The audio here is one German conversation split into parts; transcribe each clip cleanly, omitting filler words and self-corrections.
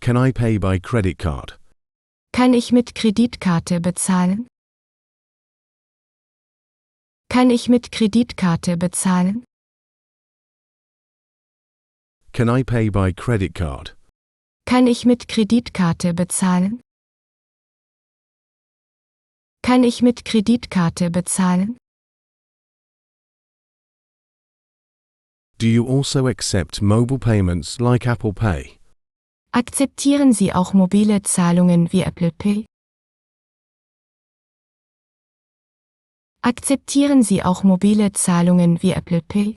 Can I pay by credit card? Kann ich mit Kreditkarte bezahlen? Kann ich mit Kreditkarte bezahlen? Can I pay by credit card? Kann ich mit Kreditkarte bezahlen? Kann ich mit Kreditkarte bezahlen? Do you also accept mobile payments like Apple Pay? Akzeptieren Sie auch mobile Zahlungen wie Apple Pay? Akzeptieren Sie auch mobile Zahlungen wie Apple Pay?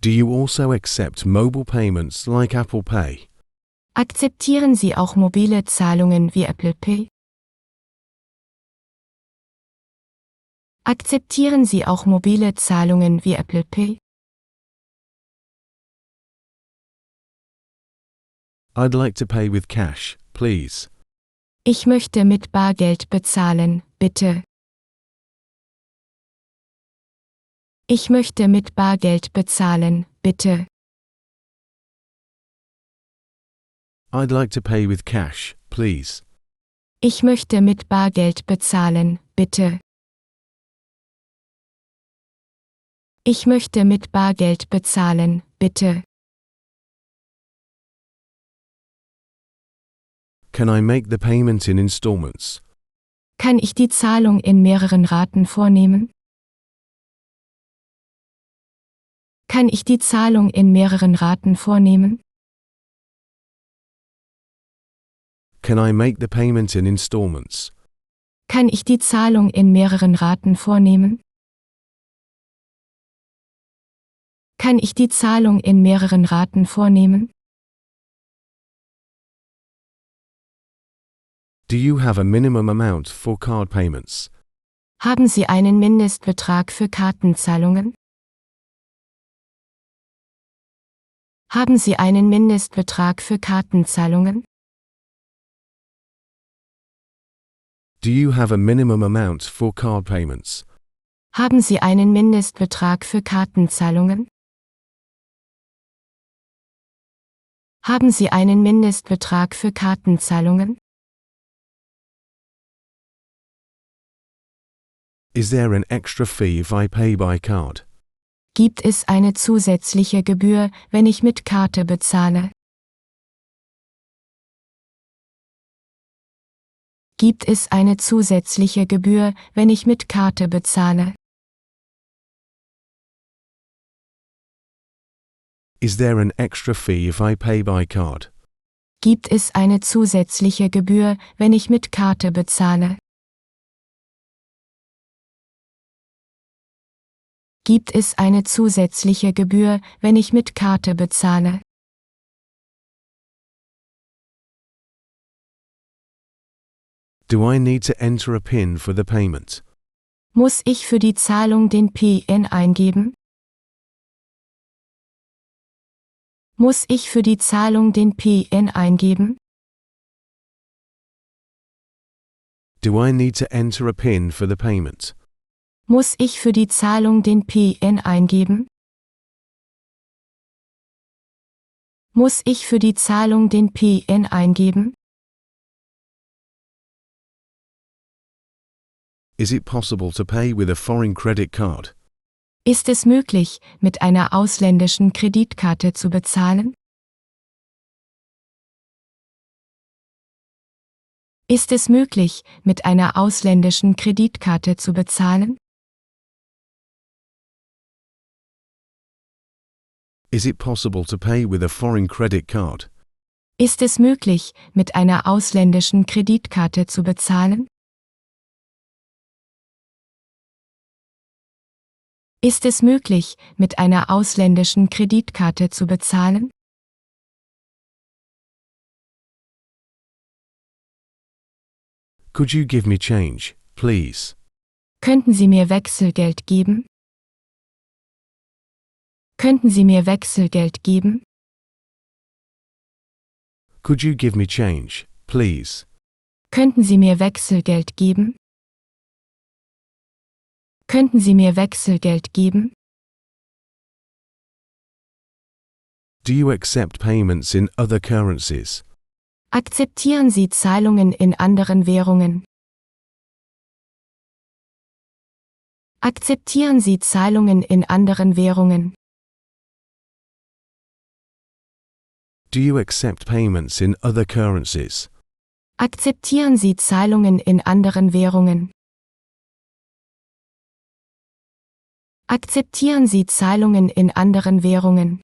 Do you also accept mobile payments like Apple Pay? Akzeptieren Sie auch mobile Zahlungen wie Apple Pay? Akzeptieren Sie auch mobile Zahlungen wie Apple Pay? I'd like to pay with cash, please. Ich möchte mit Bargeld bezahlen, bitte. Ich möchte mit Bargeld bezahlen, bitte. I'd like to pay with cash, please. Ich möchte mit Bargeld bezahlen, bitte. Ich möchte mit Bargeld bezahlen, bitte. Can I make the payment in installments? Kann ich die Zahlung in mehreren Raten vornehmen? Kann ich die Zahlung in mehreren Raten vornehmen? Can I make the payment in installments? Kann ich die Zahlung in mehreren Raten vornehmen? Kann ich die Zahlung in mehreren Raten vornehmen? Do you have a minimum amount for card payments? Haben Sie einen Mindestbetrag für Kartenzahlungen? Haben Sie einen Mindestbetrag für Kartenzahlungen? Do you have a minimum amount for card payments? Haben Sie einen Mindestbetrag für Kartenzahlungen? Haben Sie einen Mindestbetrag für Kartenzahlungen? Is there an extra fee if I pay by card? Gibt es eine zusätzliche Gebühr, wenn ich mit Karte bezahle? Gibt es eine zusätzliche Gebühr, wenn ich mit Karte bezahle? Is there an extra fee if I pay by card? Gibt es eine zusätzliche Gebühr, wenn ich mit Karte bezahle? Gibt es eine zusätzliche Gebühr, wenn ich mit Karte bezahle? Do I need to enter a PIN for the payment? Muss ich für die Zahlung den PIN eingeben? Muss ich für die Zahlung den PIN eingeben? Do I need to enter a PIN for the payment? Muss ich für die Zahlung den PIN eingeben? Muss ich für die Zahlung den PIN eingeben? Is it possible to pay with a foreign credit card? Ist es möglich, mit einer ausländischen Kreditkarte zu bezahlen? Ist es möglich, mit einer ausländischen Kreditkarte zu bezahlen? Is it possible to pay with a foreign credit card? Ist es möglich, mit einer ausländischen Kreditkarte zu bezahlen? Ist es möglich, mit einer ausländischen Kreditkarte zu bezahlen? Could you give me change, please? Könnten Sie mir Wechselgeld geben? Könnten Sie mir Wechselgeld geben? Could you give me change, please? Könnten Sie mir Wechselgeld geben? Könnten Sie mir Wechselgeld geben? Do you accept payments in other currencies? Akzeptieren Sie Zahlungen in anderen Währungen? Akzeptieren Sie Zahlungen in anderen Währungen? Do you accept payments in other currencies? Akzeptieren Sie Zahlungen in anderen Währungen? Akzeptieren Sie Zahlungen in anderen Währungen?